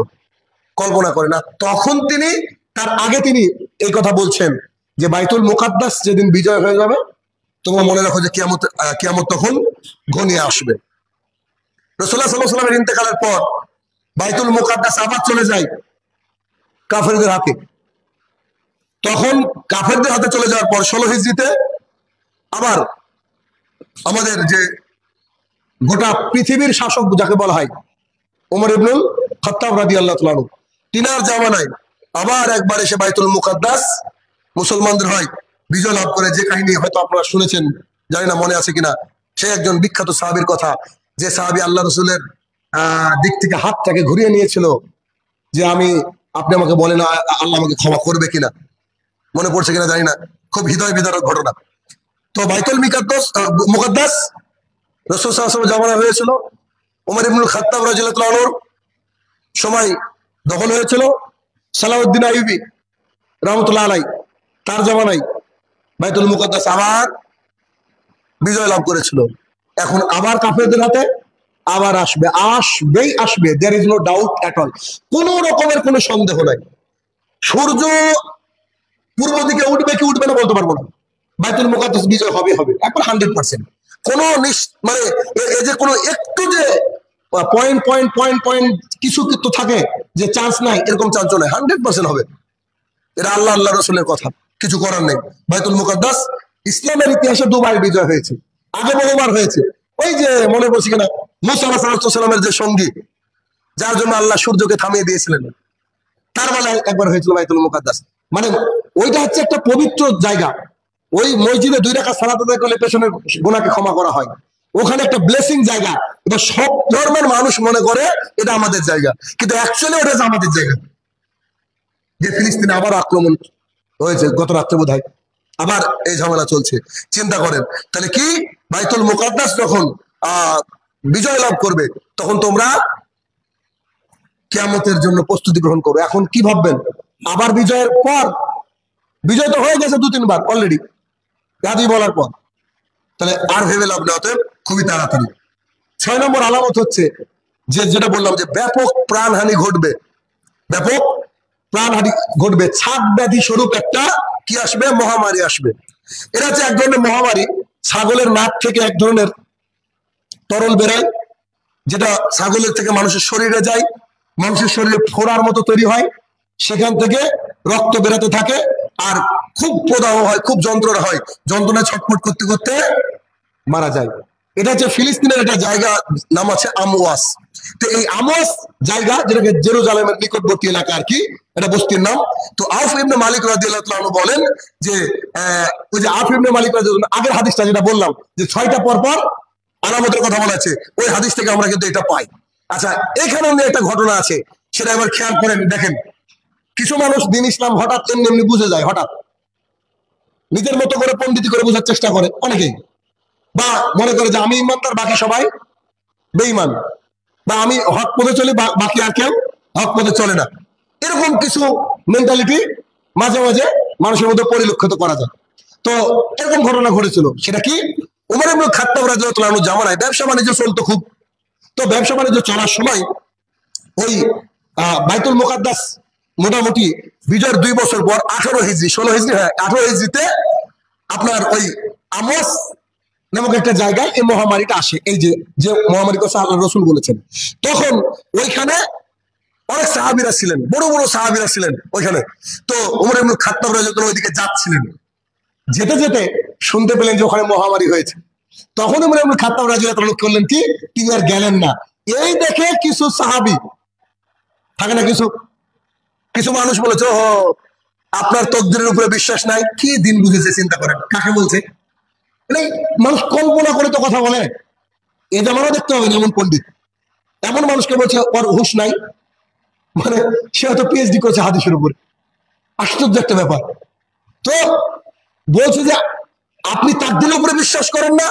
কল্পনা করে না, তখন তার আগে তিনি এই কথা বলছেন যে বাইতুল মুকাদ্দাস যেদিন বিজয় হয়ে যাবে তোমরা মনে রাখো যে কিয়ামত তখন ঘনিয়ে আসবে। রাসূলুল্লাহ সাল্লাল্লাহু আলাইহি ওয়াসাল্লামের ইন্তেকালের পর বাইতুল মুকাদ্দাস আবার চলে যায় কাফেরদের হাতে। তখন কাফেরদের হাতে চলে যাওয়ার পর 16 হিজরিতে আবার আমাদের যে গোটা পৃথিবীর শাসক যাকে বলা হয় ওমর ইবনুল খাত্তাব রাদিয়াল্লাহু তাআলা আনহু, তিনার জামানায় আবার একবার এসে বাইতুল মুকাদ্দাস মুসলমানদের হয় বিজয় লাভ করে। যে কাহিনী হয়তো আপনারা শুনেছেন, জানি না মনে আছে কিনা, সে একজন বিখ্যাত সাহাবীর কথা, যে সাহাবী আল্লাহ রাসূলের দিক থেকে হাতটাকে ঘুরিয়ে নিয়েছিল যে আপনি আমাকে বলেন আল্লাহ আমাকে ক্ষমা করবে কিনা, মনে পড়ছে কিনা জানি না, খুব হৃদয় বিদারক ঘটনা। তো বাইতুল মুকাদ্দাস রাসূল সাল্লাল্লাহু আলাইহি ওয়াসাল্লাম জামানা হয়েছিল, ওমর ইবনুল খাত্তাব রাদিয়াল্লাহু তাআলা আনহুর সময় দখল হয়েছিল। সালাউদ্দিন আইয়ুবী রাহমাতুল্লাহ আলাইহি তার জামানায় বাইতুল মুকাদ্দাস আবার বিজয় লাভ করেছিল। এখন আবার কাফেরদের হাতে আবার আসবে, there is no doubt at all, কোন রকমের কোনো সন্দেহ নাই। সূর্য পূর্ব দিকে উঠবে কি উঠবে না বলতে পারবো না, বাইতুল মুকাদ্দাস বিজয় হবে একবার 100%। কোনো মানে এই যে কোনো একটু যে পয়েন্ট কিছু কিন্তু থাকে যে চান্স নাই, এরকম চান্স নাই, 100% হবে। এটা আল্লাহ রাসূলের কথা, কিছু করার নেই। বাইতুল মুকাদ্দাস ইসলামের ইতিহাসে 2 বার বিজয় হয়েছে, আগে বহুবার হয়েছে। ওই যে মনে পড়ছে কিনা মুসা আলাইহিস সালামের যে সঙ্গী, যার জন্য আল্লাহ সূর্যকে থামিয়ে দিয়েছিলেন, তার বেলায় একবার হয়েছিল বাইতুল মুকাদ্দাস। মানে ওইটা হচ্ছে একটা পবিত্র জায়গা। ওই মসজিদে 2 রাকাত সালাত আদায় করলে পেছনের গুনাহকে ক্ষমা করা হয়। ওখানে একটা ব্লেসিং জায়গা। এবার সব ধর্মের মানুষ মনে করে এটা আমাদের জায়গা, কিন্তু অ্যাকচুয়ালি ওটা আমাদের জায়গা। যে ফিলিস্তিনে আবার আক্রমণ হয়েছে গত রাত্রে বোধহয়, আবার এই ঝামেলা চলছে। চিন্তা করেন তাহলে কি, বাইতুল মুকাদ্দাস যখন বিজয় লাভ করবে তখন তোমরা কিয়ামতের জন্য প্রস্তুতি গ্রহণ করো। এখন কি ভাববেন? আবার বিজয়ের পর, বিজয় তো হয়ে গেছে 2-3 বার অলরেডি গাদি বলার পর, তাহলে আর ভেবে লাভ নেই, অতএব খুবই তাড়াতাড়ি। 6 নম্বর আলামত হচ্ছে যে যেটা বললাম যে ব্যাপক প্রাণহানি ঘটবে, ব্যাপক প্রাণহানি ঘটবে। ছাদ ব্যাধি স্বরূপ একটা কি আসবে? মহামারী আসবে। এটা হচ্ছে এক ধরনের মহামারী। ছাগলের নাক থেকে এক ধরনের তরল বেরায়, যেটা ছাগলের থেকে মানুষের শরীরে যায়, মানুষের শরীরে ফোড়ার মতো তৈরি হয়, সেখান থেকে রক্ত বেরোতে থাকে, আর খুব প্রদাহ হয়, খুব যন্ত্রণা হয়, যন্ত্রণায় ছটফট করতে করতে মারা যায়। এটা হচ্ছে ফিলিস্তিনের একটা জায়গা, নাম আছে আমওয়াস। তো এই আমওয়াস জায়গা, যেটাকে জেরুজালেমের নিকটবর্তী এলাকা আর কি, এটা বস্তির নাম। তো আউফ ইবনে মালিক রাদিয়াল্লাহু তাআলা বলেন যে ওই যে আউফ ইবনে মালিক রাদিয়াল্লাহু, আগের হাদিসটা যেটা বললাম যে 6টা পরপর আলামতের কথা বলা আছে, ওই হাদিস থেকে আমরা কিন্তু এটা পাই। আচ্ছা, এখানে একটা ঘটনা আছে, সেটা এবার খেয়াল করেন। দেখেন, কিছু মানুষ দিন ইসলাম হঠাৎ এমনি এমনি বুঝে যায়, হঠাৎ নিজের মতো করে পণ্ডিতি করে বোঝার চেষ্টা করে অনেকেই, বা মনে করে যে আমি ইমানদার, বাকি সবাই বেঈমান, বা আমি হক পথে চলি, বাকি আর কেউ হক পথে চলে না। এরকম কিছু মেন্টালিটি মাঝে মাঝে মানুষের মধ্যে পরিলক্ষিত করা যায়। তো এরকম ঘটনা ঘটেছিল। সেটা কি, উমর ইবনে খাত্তাব রাদিয়াল্লাহু আনহু জামানায় ব্যবসা বাণিজ্য চলতো খুব। তো ব্যবসা বাণিজ্য চলার সময় ওই বাইতুল মুকাদ্দাস মোটামুটি বিজয়ের 2 বছর পর 18 হিজরি 16 হিজরি, হ্যাঁ 18 হিজরিতে আপনার ওই আমওয়াস নামক একটা জায়গায় এই মহামারীটা আসে। এই যে মহামারীর কথা আল্লাহ রাসূল বলেছেন, তখন ওইখানে অনেক সাহাবীরা ছিলেন, বড় বড় সাহাবীরা ছিলেন ওইখানে। তো ওমর ইবনে খাত্তাব রাদিয়াল্লাহু আনহু ওইদিকে যাচ্ছিলেন, যেতে যেতে শুনতে পেলেন যে ওখানে মহামারী হয়েছে। তখন ওমর ইবনে খাত্তাব রাদিয়াল্লাহু আনহু করলেন কি, তিনি আর গেলেন না। এই দেখে কিছু সাহাবী থাকে না, কিছু মানুষ বলেছে, ও আপনার তকদিরের উপরে বিশ্বাস নাই। কি দিন বুঝেছে, চিন্তা করেন কাকে বলছে। মানে মানুষ কল্পনা করে তো কথা বলে। এ জামানা দেখতে হবে না এমন পণ্ডিত, এমন মানুষকে বলছে ওর হুঁশ নাই। মানে সে হয়তো পিএইচডি করেছে হাদিসের উপরে। আশ্চর্য একটা ব্যাপার। তো বলছে যে আপনি তাকদীরের উপরে বিশ্বাস করেন না।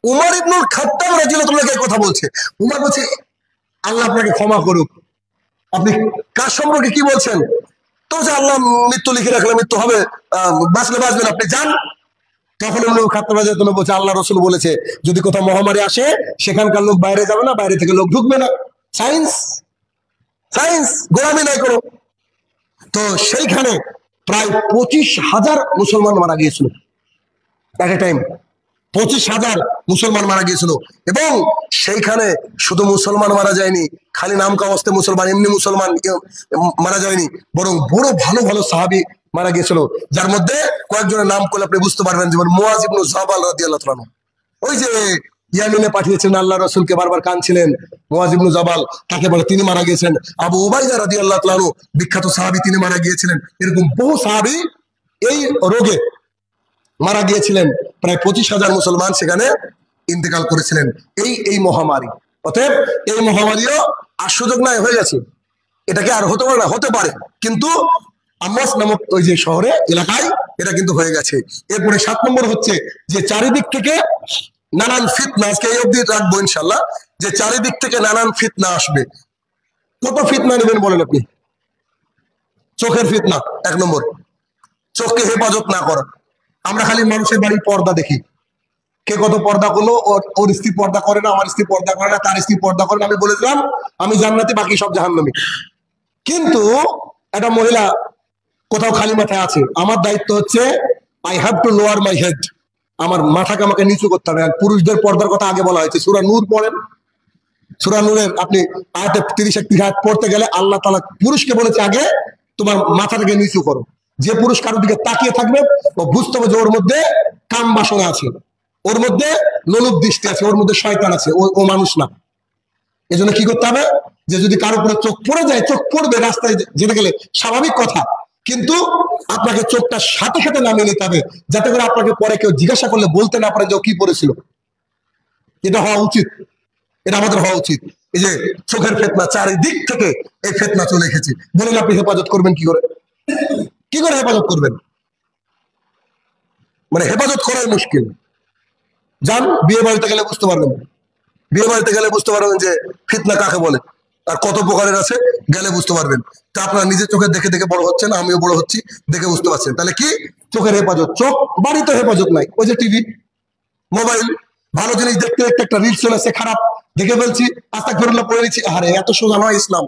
উমর ইবনুল খাত্তাব রাদিয়াল্লাহু আনহু এই কথা বলছে। উমর বলছে, আল্লাহ আপনাকে ক্ষমা করুক, আপনি কার সম্পর্কে কি বলছেন? তো যে আল্লাহ মৃত্যু লিখে রাখলে মৃত্যু হবে, বাঁচলে বাঁচবেন, আপনি যান। তখন ইবনুল খাত্তাব রাদিয়াল্লাহু আনহু বলছে, আল্লাহ রাসূল বলেছে যদি কোথাও মহামারী আসে, সেখানকার লোক বাইরে যাবে না, বাইরে থেকে লোক ঢুকবে না। সায়েন্স গোলামি নাই কোনো। তো সেইখানে প্রায় 25,000 মুসলমান মারা গিয়েছিল এট এ টাইম। 25,000 মুসলমান মারা গিয়েছিল। এবং সেইখানে শুধু মুসলমান মারা যায়নি, খালি নাম কাওয়াস্তে মুসলমান, এমনি মুসলমান মারা যায়নি, বরং বড় ভালো ভালো সাহাবী মারা গিয়েছিল, যার মধ্যে কয়েকজনের নাম করলে আপনি বুঝতে পারবেন। যেমন মুআয ইবনে জাবাল রাদিয়াল্লাহু তাআলা, ওই যে ইয়ামিনে পাঠিয়েছেন আল্লাহ রাসূলকে, বারবার কাঁদছিলেন মুআয ইবনে জাবাল, তাকে বলে তিনি মারা গিয়েছেন। আবু উবাইদা রাদিয়াল্লাহু তাআলা বিখ্যাত সাহাবী, তিনি মারা গিয়েছিলেন। এরকম বহু সাহাবী এই রোগে মারা গিয়েছিলেন। প্রায় 25,000 মুসলমান সেখানে ইন্তেকাল করেছিলেন এই মহামারী। অতএব এই মহামারীও আর সুযোগ নাই, হয়ে গেছে। এটাকে আর হতে পারে না, হতে পারে, কিন্তু আমওয়াস নামক ওই যে শহরে এলাকায় এটা কিন্তু হয়ে গেছে। এরপরে 7 নম্বর হচ্ছে যে চারিদিক থেকে নানান ফিতনা, আজকে এই অবধি রাখবো ইনশাল্লাহ, যে চারিদিক থেকে নানান ফিতনা আসবে। কত ফিতনা নেবেন বলেন আপনি? চোখের ফিতনা 1 নম্বর, চোখকে হেফাজত না করা। আমরা খালি মানুষের বাড়ির পর্দা দেখি, কে কত পর্দা করলো, ওর স্ত্রী পর্দা করে না, আমার স্ত্রী পর্দা করে না, তার স্ত্রী পর্দা করে না। আমি বলেছিলাম আমি জান্নাতি, বাকি সব জাহান্নামী। কিন্তু একটা মহিলা কোথাও খালি মাথায় আছে, আমার দায়িত্ব হচ্ছে I have to lower my head, আমার মাথাকে আমাকে নিচু করতে হবে। পুরুষদের পর্দার কথা আগে বলা হয়েছে, সূরা নূর পড়েন, সূরা নূরের আপনি আয়াতে 30 আয়াত পড়তে গেলে আল্লাহ তাআলা পুরুষকে বলেছে আগে তোমার মাথাটাকে নিচু করো। যে পুরুষ কারোর দিকে তাকিয়ে থাকবে ও বুঝতে হবে যে ওর মধ্যে কাম বাসনা আছে, ওর মধ্যে লোলুপ দৃষ্টি আছে, ওর মধ্যে শয়তান আছে, ও মানুষ না। এজন্য কি করতে হবে? যে যদি কারো উপরে চোখ পড়ে যায়, চোখ পড়বে রাস্তায় যেতে গেলে, স্বাভাবিক কথা, কিন্তু আপনাকে চোখটা সাথে সাথে নামিয়ে নিতে হবে, যাতে করে আপনাকে পরে কেউ জিজ্ঞাসা করলে বলতে না পারে যে ও কি পড়েছিল। এটা হওয়া উচিত, এটা আমাদের হওয়া উচিত। এই যে চোখের ফিতনা, চারিদিক থেকে এই ফিতনা চলে এসেছে, বলেন আপনি হেফাজত করবেন কি করে? কি করে হেফাজত করবেন? মানে হেফাজত করাই মুশকিল। যান বিয়ে বাড়িতে গেলে বুঝতে পারবেন, বিয়ে বাড়িতে গেলে বুঝতে পারবেন যে ফিতনা কাকে বলে আর কত প্রকারের আছে, গেলে বুঝতে পারবেন। তা আপনারা নিজের চোখে দেখে দেখে বড় হচ্ছেন, আমিও বড় হচ্ছি, দেখে বুঝতে পারছেন। তাহলে কি চোখের হেফাজত? চোখ বাড়িতে হেফাজত নাই, ওই যে টিভি, মোবাইল, ভালো জিনিস দেখতে দেখতে একটা রিলস চলে আসছে, খারাপ দেখে ফেলছি, আস্তাগফিরুল্লাহ পড়ে নিচ্ছি। আরে এত সোজা নয় ইসলাম,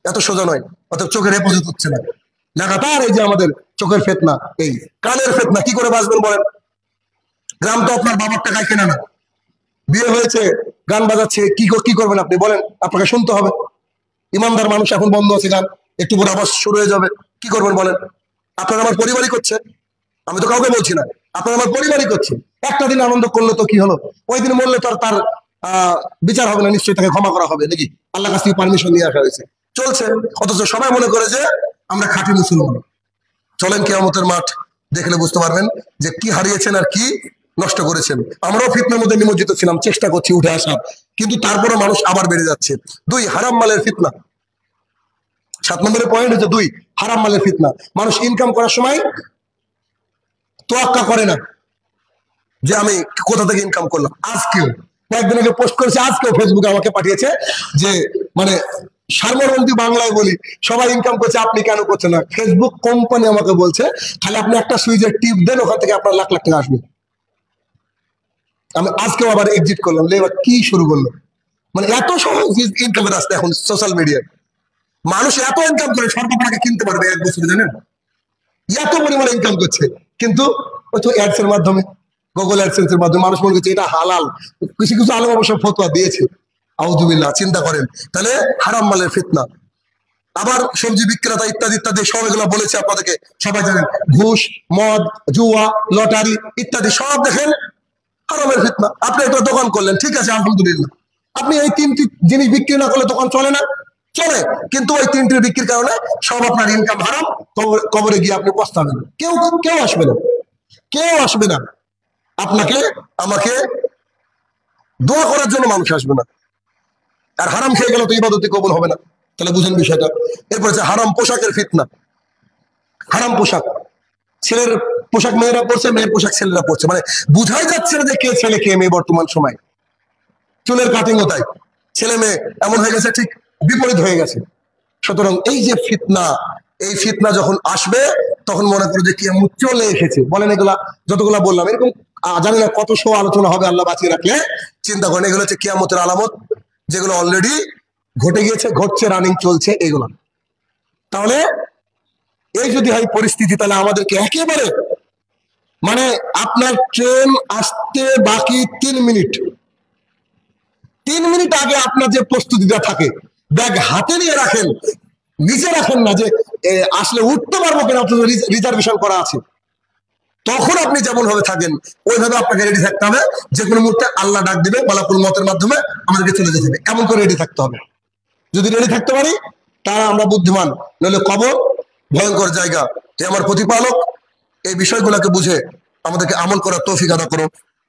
এত সোজা নয়। অর্থাৎ চোখের হেফাজত হচ্ছে না, লাগাতার এই যে আমাদের চোখের ফিতনা, এই কানের ফিতনা। কি করে বাঁচবেন বলেন? গ্রাম তো আপনার বাবার টাকায় কেনা না, বিয়ে হয়েছে গান বাজাচ্ছে, কি করবেন আপনি বলেন? আপনাকে শুনতে হবে। ইমানদার মানুষ, এখন বন্ধ আছে গান, একটু পরে আবার শুরু হয়ে যাবে, কি করবেন বলেন? আপনার আমার পরিবারই করছে, আমি তো কাউকে বলছি না, আপনার আমার পরিবারই করছে। একটা দিন আনন্দ করলে তো কি হলো, ওই দিন মরলে তো তার বিচার হবে না, নিশ্চয়ই তাকে ক্ষমা করা হবে নাকি? আল্লাহ কাছ থেকে পারমিশন নিয়ে আসা হয়েছে, চলছে। অথচ সবাই মনে করে যে আমরা খাঁটি মুসলমান। চলেন কিয়ামতের মাঠ, দেখলে বুঝতে পারবেন যে কি হারিয়েছেন আর কি নষ্ট করেছেন। আমরাও ফিতনার মধ্যে নিমজ্জিত ছিলাম, চেষ্টা করছি উঠে আসার, কিন্তু তারপরে মানুষ আবার বেড়ে যাচ্ছে। 2, হারাম মালের ফিতনা। 7 নম্বরের পয়েন্ট হচ্ছে 2, হারাম মালের ফিতনা। মানুষ ইনকাম করার সময় তোয়াক্কা করে না যে আমি কোথা থেকে ইনকাম করলাম। আজকেও কয়েকদিন আগে পোস্ট করেছে, আজকেও ফেসবুকে আমাকে পাঠিয়েছে যে মানে সার্বভৌমত্ব বাংলায় বলি, সবাই ইনকাম করছে, আপনি কেন করছেন না? ফেসবুক কোম্পানি আমাকে বলছে তাহলে আপনি একটা সুইচের টিপ দেন, ওখান থেকে আপনার লাখ লাখ টাকা আসবে। আমি আজকেও আবার এক্সিট করলাম, এবার কি শুরু করলো? মানে এত সহজ ইনকামের রাস্তা এখন সোশ্যাল মিডিয়ায়। মানুষ এত ইনকাম করে, সরকার তাকে কিনতে পারবে 1 বছরে, জানেন? এত পরিমাণে ইনকাম করছে, কিন্তু ওই তো অ্যাডস এর মাধ্যমে, গুগল অ্যাডসেন্স এর মাধ্যমে মানুষ মনে করছে এটা হালাল। কিছু কিছু আলেম অবশ্য ফতোয়া দিয়েছে, আউযুবিল্লাহ। চিন্তা করেন, তাহলে হারাম মালের ফিতনা। আবার সবজি বিক্রেতা ইত্যাদি ইত্যাদি সব এগুলো বলেছে আপনাদেরকে, সবাই জানেন। ঘুষ, মদ, জুয়া, লটারি ইত্যাদি সব দেখেন হারামের ফিতনা। আপনি একটা দোকান করলেন, ঠিক আছে, আলহামদুলিল্লাহ। আপনি এই 3টি জিনিস বিক্রি না করলে দোকান চলে না? চলে, কিন্তু ওই 3টির বিক্রির কারণে সব আপনার ইনকাম হারাম। কবরে গিয়ে আপনি পস্তাবেন। কেউ কেউ আসবে না, কেউ আসবে না আপনাকে আমাকে দোয়া করার জন্য, মানুষ আসবে না। আর হারাম খেয়ে গেলে তো ইবাদতে কবুল হবে না। তাহলে বুঝেন বিষয়টা। এরপর হচ্ছে হারাম পোশাকের ফিতনা। হারাম পোশাক, ছেলের পোশাক মেয়েরা পড়ছে, মেয়ের পোশাক ছেলেরা পড়ছে, মানে বুঝাই যাচ্ছে না যে কে ছেলে কে মেয়ে বর্তমান সময়। চুলের কাটিংও তাই, ছেলে মেয়ে এমন হয়ে গেছে, ঠিক বিপরীত হয়ে গেছে। সুতরাং এই যে ফিতনা, এই ফিতনা যখন আসবে তখন মনে করো যে কিয়ামত চলে এসেছে। বলেন এগুলা যতগুলা বললাম, এরকম জানি না কত শো আলোচনা হবে আল্লাহ বাঁচিয়ে রাখলে। চিন্তা করেন, এগুলো হচ্ছে কিয়ামতের আলামত, যেগুলো অলরেডি ঘটে গিয়েছে, ঘটছে, রানিং চলছে এগুলো। তাহলে এই যদি হয় পরিস্থিতি, তাহলে আমাদেরকে একেবারে মানে আপনার ট্রেন আসতে বাকি 3 মিনিট, 3 মিনিট আগে আপনার যে প্রস্তুতিটা থাকে, ব্যাগ হাতে নিয়ে রাখেন, নিচে রাখেন না যে আসলে উঠতে পারবো কিনা, রিজার্ভেশন করা আছে। তখন আপনি যেমন ভাবে থাকেন ওইভাবে আপনাকে রেডি থাকতে হবে। যে কোনো মুহূর্তে আল্লাহ ডাক দিবে, মালাকুল মতের মাধ্যমে আমাদেরকে চলে যেতে হবে, এমন করে রেডি থাকতে হবে। যদি রেডি থাকতে পারি তারা আমরা বুদ্ধিমান, নইলে কবর ভয়ঙ্কর জায়গা। যে আমার প্রতিপালক এই বিষয়গুলোকে বুঝে আমাদেরকে আমল করার তৌফিক আদা করো,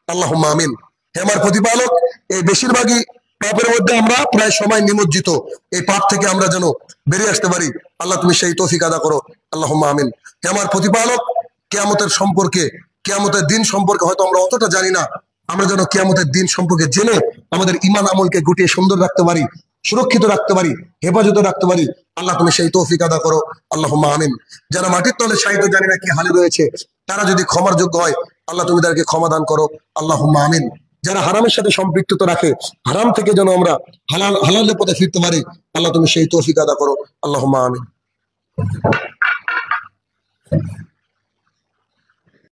আল্লাহুম্মা আমিন। হে আমার প্রতিপালক, এই বেশিরভাগই পাপের মধ্যে আমরা প্রায় সময় নিমজ্জিত, এই পাপ থেকে আমরা যেন বেরিয়ে আসতে পারি, আল্লাহ তুমি সেই তৌফিক আদা করো, আল্লাহুম্মা আমিন। হে আমার প্রতিপালক, কিয়ামতের সম্পর্কে, কিয়ামতের দিন সম্পর্কে হয়তো আমরা অতটা জানি না, আমরা যেন কিয়ামতের দিন সম্পর্কে জেনে আমাদের ঈমান আমলকে গুটিয়ে সুন্দর রাখতে পারি, সুরক্ষিত রাখতে পারি, হেফাজতে রাখতে পারি, আল্লাহ তুমি সেই তৌফিক আদা করো, আল্লাহুম্মা আমিন। যারা মাটির তলে শায়িত জানি না কি হালে রয়েছে, তারা যদি ক্ষমার যোগ্য হয়, আল্লাহ তুমি তাদেরকে ক্ষমা দান করো, আল্লাহুম্মা আমিন। যারা হারামের সাথে সম্পৃক্ততা রাখে, হারাম থেকে যেন আমরা হালালের পথে ফিরতে পারি, আল্লাহ তুমি সেই তৌফিক আদা করো, আল্লাহুম্মা আমিন।